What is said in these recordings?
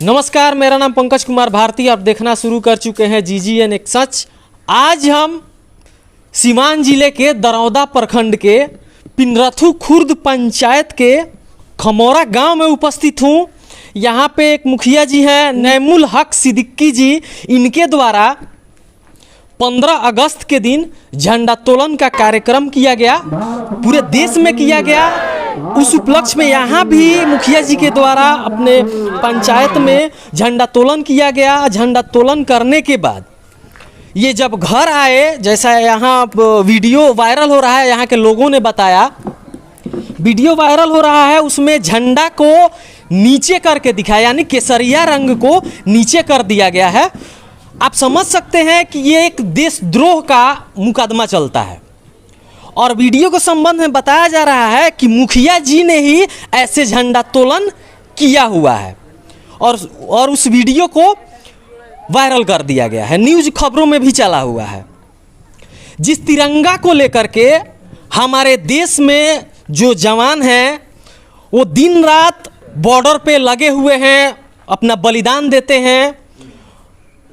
नमस्कार, मेरा नाम पंकज कुमार भारती। आप देखना शुरू कर चुके हैं GGN एक सच। आज हम सीवान जिले के दरौदा प्रखंड के पिनरथु खुर्द पंचायत के खमौरा गांव में उपस्थित हूं। यहां पे एक मुखिया जी हैं, नैमुल हक सिद्दीकी जी। इनके द्वारा 15 अगस्त के दिन झंडा तोलन का कार्यक्रम किया गया, पूरे देश में किया गया। उस उपलक्ष्य में यहाँ भी मुखिया जी के द्वारा अपने पंचायत में झंडा तोलन किया गया। झंडा तोलन करने के बाद ये जब घर आए, जैसा यहाँ वीडियो वायरल हो रहा है, यहाँ के लोगों ने बताया वीडियो वायरल हो रहा है, उसमें झंडा को नीचे करके दिखाया, यानी केसरिया रंग को नीचे कर दिया गया है। आप समझ सकते हैं कि ये एक देशद्रोह का मुकदमा चलता है। और वीडियो के संबंध में बताया जा रहा है कि मुखिया जी ने ही ऐसे झंडा तोलन किया हुआ है और उस वीडियो को वायरल कर दिया गया है, न्यूज़ खबरों में भी चला हुआ है। जिस तिरंगा को लेकर के हमारे देश में जो जवान हैं वो दिन रात बॉर्डर पे लगे हुए हैं, अपना बलिदान देते हैं।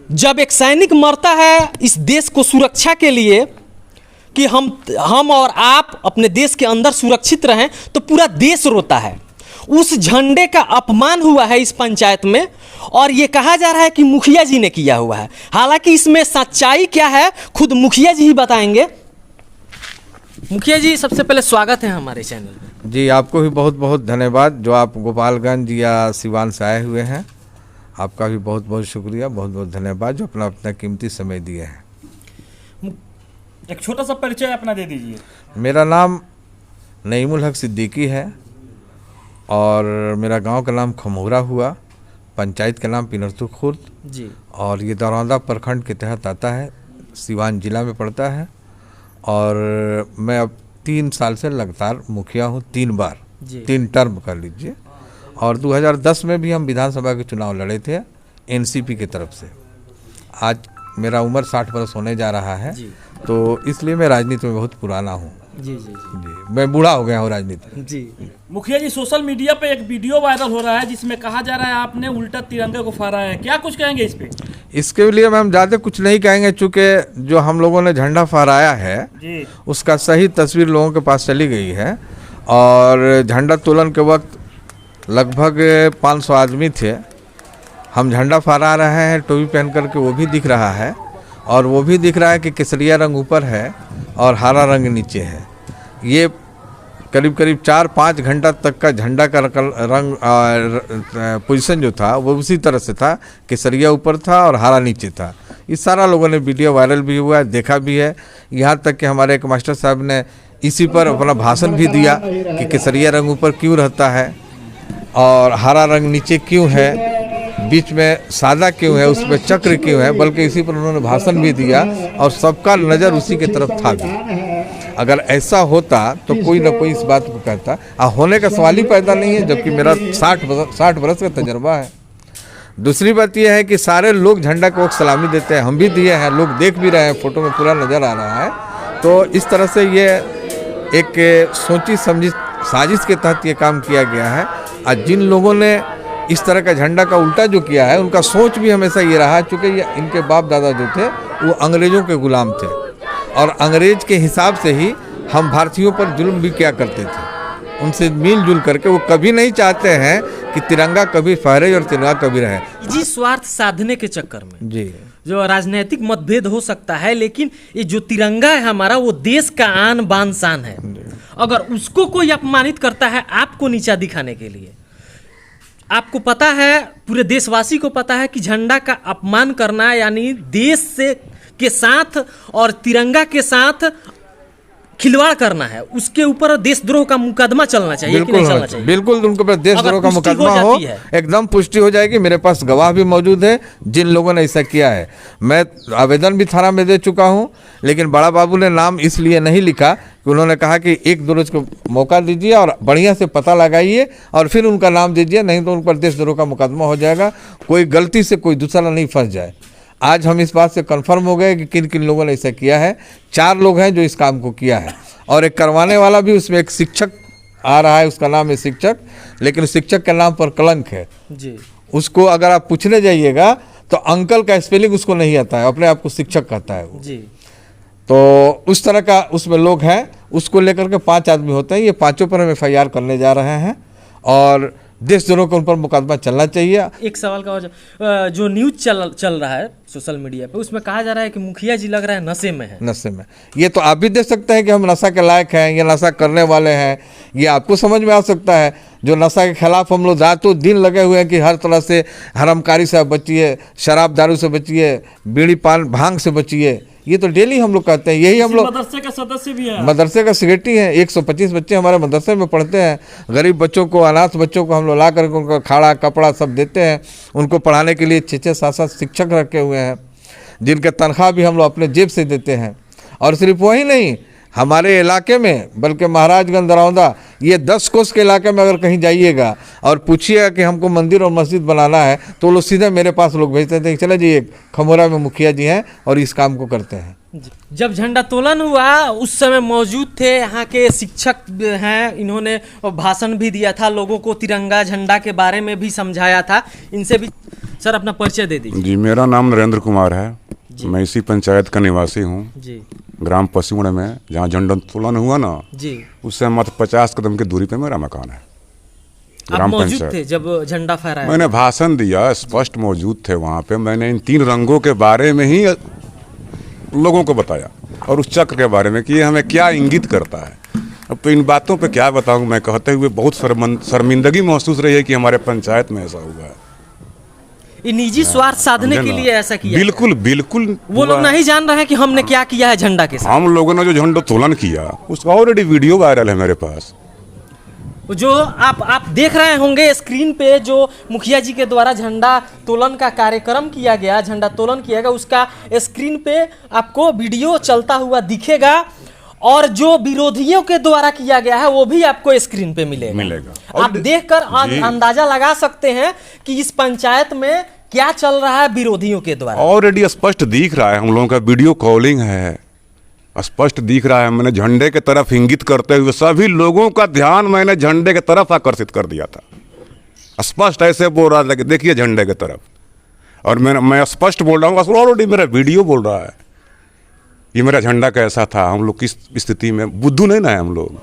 जब एक सैनिक मरता है इस देश को सुरक्षा के लिए कि हम और आप अपने देश के अंदर सुरक्षित रहें, तो पूरा देश रोता है। उस झंडे का अपमान हुआ है इस पंचायत में और ये कहा जा रहा है कि मुखिया जी ने किया हुआ है। हालांकि इसमें सच्चाई क्या है खुद मुखिया जी ही बताएंगे। मुखिया जी, सबसे पहले स्वागत है हमारे चैनल में। जी, आपको भी बहुत बहुत धन्यवाद जो आप गोपालगंज या सिवान से आए हुए हैं। आपका भी बहुत बहुत शुक्रिया, बहुत बहुत धन्यवाद जो अपना कीमती समय दिए हैं। एक छोटा सा परिचय अपना दे दीजिए। मेरा नाम नईमुल हक सिद्दीकी है और मेरा गांव का नाम खमौरा हुआ, पंचायत का नाम पिनरथु खुर्द जी, और ये दरौदा प्रखंड के तहत आता है, सिवान जिला में पड़ता है। और मैं अब 3 साल से लगातार मुखिया हूँ, 3 बार, 3 टर्म कर लीजिए। और 2010 में भी हम विधानसभा के चुनाव लड़े थे NCP की तरफ से। आज मेरा उम्र 60 वर्ष होने जा रहा है, तो इसलिए मैं राजनीति में बहुत पुराना हूँ। जी, मैं बूढ़ा हो गया हूँ राजनीति में। जी मुखिया जी, सोशल मीडिया पे एक वीडियो वायरल हो रहा है जिसमें कहा जा रहा है आपने उल्टा तिरंगे को फहराया है, क्या कुछ कहेंगे इस पे? इसके लिए हम ज़्यादा कुछ नहीं कहेंगे, चूँकि जो हम लोगों ने झंडा फहराया है जी, उसका सही तस्वीर लोगों के पास चली गई है। और झंडा तोलन के वक्त लगभग 500 आदमी थे। हम झंडा फहरा रहे हैं टोपी पहन करके, वो भी दिख रहा है। और वो भी दिख रहा है कि केसरिया रंग ऊपर है और हरा रंग नीचे है। ये करीब करीब 4-5 घंटा तक का झंडा का रंग पोजीशन जो था वो उसी तरह से था, केसरिया ऊपर था और हरा नीचे था। ये सारा लोगों ने वीडियो वायरल भी हुआ है, देखा भी है। यहाँ तक कि हमारे एक मास्टर साहब ने इसी पर अपना भाषण भी दिया कि केसरिया रंग ऊपर क्यों रहता है और हरा रंग नीचे क्यों है, बीच में सादा क्यों है, उसमें चक्र क्यों है, बल्कि इसी पर उन्होंने भाषण भी दिया और सबका नज़र उसी की तरफ था भी। अगर ऐसा होता तो कोई ना कोई इस बात को कहता। होने का सवाल ही पैदा नहीं है, जबकि मेरा 60 बरस का तजर्बा है। दूसरी बात यह है कि सारे लोग झंडा को सलामी देते हैं, हम भी दिए हैं, लोग देख भी रहे हैं, फोटो में पूरा नज़र आ रहा है। तो इस तरह से ये एक सोची समझी साजिश के तहत ये काम किया गया है। और जिन लोगों ने इस तरह का झंडा का उल्टा जो किया है, उनका सोच भी हमेशा ये रहा, चूँकि इनके बाप दादा जो थे वो अंग्रेज़ों के गुलाम थे और अंग्रेज़ के हिसाब से ही हम भारतीयों पर जुल्म भी किया करते थे। उनसे मिलजुल करके वो कभी नहीं चाहते हैं कि तिरंगा कभी फहरे और तिरंगा कभी रहे। जी, स्वार्थ साधने के चक्कर में जी जो राजनीतिक मतभेद हो सकता है, लेकिन ये जो तिरंगा है हमारा, वो देश का आन बान शान है। अगर उसको कोई अपमानित करता है आपको नीचा दिखाने के लिए, आपको पता है, पूरे देशवासी को पता है कि झंडा का अपमान करना यानी देश से के साथ और तिरंगा के साथ खिलवाड़ करना है। उसके ऊपर देशद्रोह का मुकदमा चलना चाहिए कि नहीं चलना चाहिए? बिल्कुल, उनके ऊपर देशद्रोह का मुकदमा हो, एकदम पुष्टि हो जाएगी। मेरे पास गवाह भी मौजूद है जिन लोगों ने ऐसा किया है। मैं आवेदन भी थाना में दे चुका हूं, लेकिन बड़ा बाबू ने नाम इसलिए नहीं लिखा कि उन्होंने कहा कि 1-2 रोज को मौका दीजिए और बढ़िया से पता लगाइए और फिर उनका नाम दीजिए, नहीं तो उन पर देशद्रोह का मुकदमा हो जाएगा। कोई गलती से कोई दूसरा नहीं फंस जाए। आज हम इस बात से कंफर्म हो गए कि किन किन लोगों ने ऐसा किया है। 4 लोग हैं जो इस काम को किया है और एक करवाने वाला भी, उसमें एक शिक्षक आ रहा है, उसका नाम है शिक्षक, लेकिन शिक्षक के नाम पर कलंक है जी। उसको अगर आप पूछने जाइएगा तो अंकल का स्पेलिंग उसको नहीं आता है, अपने आप को शिक्षक कहता है वो जी। तो उस तरह का उसमें लोग हैं। उसको लेकर के 5 आदमी होते हैं, ये 5 पर हम FIR करने जा रहे हैं और देशद्रोह के उन पर मुकदमा चलना चाहिए। एक सवाल का और जो न्यूज चल रहा है सोशल मीडिया पे, उसमें कहा जा रहा है कि मुखिया जी लग रहा है नशे में है। नशे में, ये तो आप भी देख सकते हैं कि हम नशा के लायक हैं या नशा करने वाले हैं, ये आपको समझ में आ सकता है। जो नशा के खिलाफ हम लोग रातों दिन लगे हुए हैं कि हर तरह से हरामकारी से आप बचिए, शराब दारू से बचिए, बीड़ी पान भांग से बचिए, ये तो डेली हम लोग कहते हैं। यही हम लोग मदरसे का सदस्य भी है, मदरसे का सेक्रेटरी हैं। 125 बच्चे हमारे मदरसे में पढ़ते हैं। गरीब बच्चों को, अनाथ बच्चों को हम लोग ला करके उनका खाड़ा कपड़ा सब देते हैं। उनको पढ़ाने के लिए 6-6 7-7 शिक्षक रखे हुए हैं, जिनके तनख्वाह भी हम लोग अपने जेब से देते हैं। और सिर्फ वही नहीं, हमारे इलाके में बल्कि महाराजगंज दरौंदा, ये 10 कोस के इलाके में अगर कहीं जाइएगा और पूछिएगा कि हमको मंदिर और मस्जिद बनाना है, तो लोग सीधे मेरे पास लोग भेजते थे, चले जाइए खमोरा में मुखिया जी हैं और इस काम को करते हैं। जब झंडोत्तोलन हुआ उस समय मौजूद थे यहाँ के शिक्षक हैं, इन्होंने भाषण भी दिया था, लोगों को तिरंगा झंडा के बारे में भी समझाया था। इनसे भी सर अपना परिचय दे दीजिए। जी, मेरा नाम नरेंद्र कुमार है, मैं इसी पंचायत का निवासी हूँ जी। ग्राम पश्चिमड़ में, जहाँ झंडोत्तोलन हुआ ना जी, उससे मात्र 50 कदम की दूरी पे मेरा मकान है। आप मौजूद थे जब झंडा फहराया? मैंने भाषण दिया, स्पष्ट मौजूद थे वहाँ पे। मैंने इन 3 रंगों के बारे में ही लोगों को बताया और उस चक्र के बारे में कि ये हमें क्या इंगित करता है। अब तो इन बातों पे क्या बताऊँ मैं, कहते हुए बहुत शर्मिंदगी महसूस रही है कि हमारे पंचायत में ऐसा हुआ है। ये निजी स्वार्थ साधने के लिए ऐसा किया? बिल्कुल बिल्कुल। वो लोग नहीं जान रहे हैं कि हमने क्या किया है झंडा के साथ। हम लोगों ने जो झंडोत्तोलन किया उसका ऑलरेडी वीडियो वायरल है मेरे पास। जो आप देख रहे होंगे स्क्रीन पे, जो मुखिया जी के द्वारा झंडा तोलन का कार्यक्रम किया गया, झंडा तोलन किया गया, उसका स्क्रीन पे आपको वीडियो चलता हुआ दिखेगा और जो विरोधियों के द्वारा किया गया है वो भी आपको स्क्रीन पे मिलेगा। आप देखकर अंदाजा लगा सकते हैं कि इस पंचायत में क्या चल रहा है विरोधियों के द्वारा। ऑलरेडी स्पष्ट दिख रहा है, हम लोगों का वीडियो कॉलिंग है, स्पष्ट दिख रहा है। मैंने झंडे के तरफ इंगित करते हुए सभी लोगों का ध्यान मैंने झंडे के तरफ आकर्षित कर दिया था। स्पष्ट ऐसे बोल रहा था कि देखिए झंडे के तरफ, और मैं स्पष्ट बोल रहा हूँ, ऑलरेडी मेरा वीडियो बोल रहा है ये मेरा झंडा कैसा था, हम लोग किस स्थिति में। बुद्धू नहीं ना है हम लोग,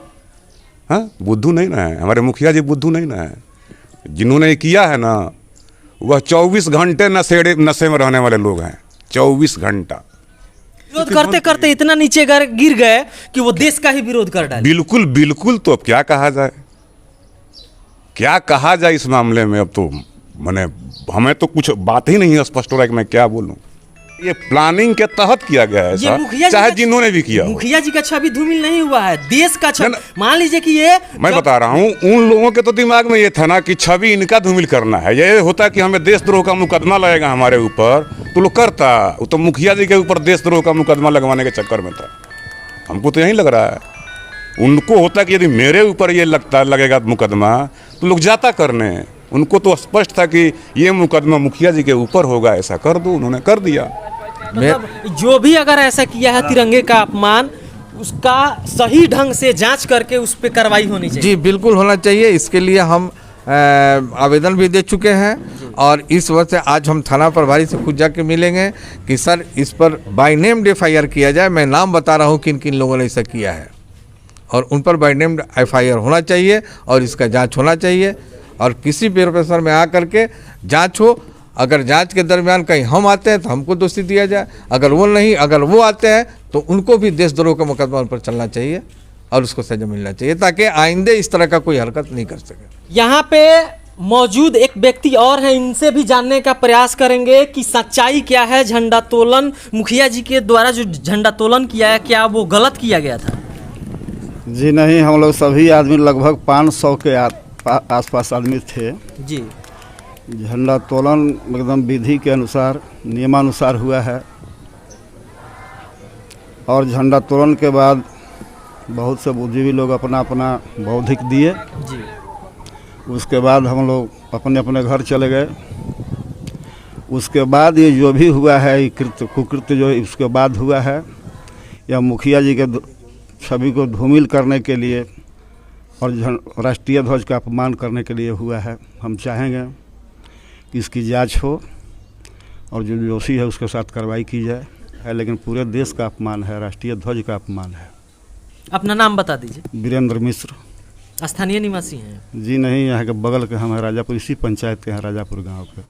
हाँ बुद्धू नहीं ना है, हमारे मुखिया जी बुद्धू नहीं ना है। जिन्होंने किया है ना वह 24 घंटे नशे में रहने वाले लोग हैं, 24 घंटा। विरोध करते करते इतना नीचे गिर गए कि वो देश का ही विरोध कर डाले। बिल्कुल बिल्कुल। तो अब क्या कहा जाए, क्या कहा जाए इस मामले में। अब तो मैंने हमें तो कुछ बात ही नहीं है, स्पष्ट हो रहा है कि मैं क्या बोलूं। ये प्लानिंग के तहत किया गया है ऐसा, चाहे जिन्होंने भी किया। मुखिया जी का छवि धूमिल नहीं हुआ है, देश का छवि। मान लीजिए कि ये मैं बता रहा हूँ, उन लोगों के तो दिमाग में ये था ना कि छवि इनका धूमिल करना है। ये होता कि हमें देशद्रोह का मुकदमा लगेगा हमारे ऊपर, तो लोग करता। वो तो मुखिया जी के ऊपर देशद्रोह का मुकदमा लगवाने के चक्कर में था। हमको तो यही लग रहा है, उनको होता कि यदि मेरे ऊपर ये लगेगा मुकदमा तो लोग जाता करने। उनको तो स्पष्ट था कि ये मुकदमा मुखिया जी के ऊपर होगा, ऐसा कर दो, उन्होंने कर दिया। मतलब जो भी अगर ऐसा किया है तिरंगे का अपमान, उसका सही ढंग से जांच करके उस पर कार्रवाई होनी चाहिए। जी बिल्कुल होना चाहिए। इसके लिए हम आवेदन भी दे चुके हैं और इस वजह से आज हम थाना प्रभारी से खुद जाके मिलेंगे कि सर इस पर बाय नेम FIR किया जाए। मैं नाम बता रहा हूँ किन किन लोगों ने ऐसा किया है और उन पर बाय नेम FIR होना चाहिए और इसका जांच होना चाहिए और किसी प्रोफेसर में आकर के जांच हो। अगर जांच के दरमियान कहीं हम आते हैं तो हमको दोषी दिया जाए, अगर वो आते हैं तो उनको भी देशद्रोह का मुकदमा उन पर चलना चाहिए और उसको सजा मिलना चाहिए, ताकि आइंदे इस तरह का कोई हरकत नहीं कर सके। यहाँ पे मौजूद एक व्यक्ति और हैं, इनसे भी जानने का प्रयास करेंगे कि सच्चाई क्या है। झंडोत्तोलन मुखिया जी के द्वारा जो झंडोत्तोलन किया है, क्या वो गलत किया गया था? जी नहीं, हम लोग सभी आदमी लगभग 500 के आसपास आदमी थे जी। झंडोत्तोलन एकदम विधि के अनुसार, नियमानुसार हुआ है और झंडोत्तोलन के बाद बहुत से बुद्धिजीवी लोग अपना अपना बौद्धिक दिए जी। उसके बाद हम लोग अपने अपने घर चले गए। उसके बाद ये जो भी हुआ है, ये कुकृत्य जो उसके बाद हुआ है, यह मुखिया जी के छवि को धूमिल करने के लिए और राष्ट्रीय ध्वज का अपमान करने के लिए हुआ है। हम चाहेंगे कि इसकी जांच हो और जो दोषी है उसके साथ कार्रवाई की जाए है। लेकिन पूरे देश का अपमान है, राष्ट्रीय ध्वज का अपमान है। अपना नाम बता दीजिए। वीरेंद्र मिश्र। स्थानीय निवासी हैं? जी नहीं, यहाँ के बगल के हम हैं, राजापुर, इसी पंचायत के हैं, राजापुर गांव के।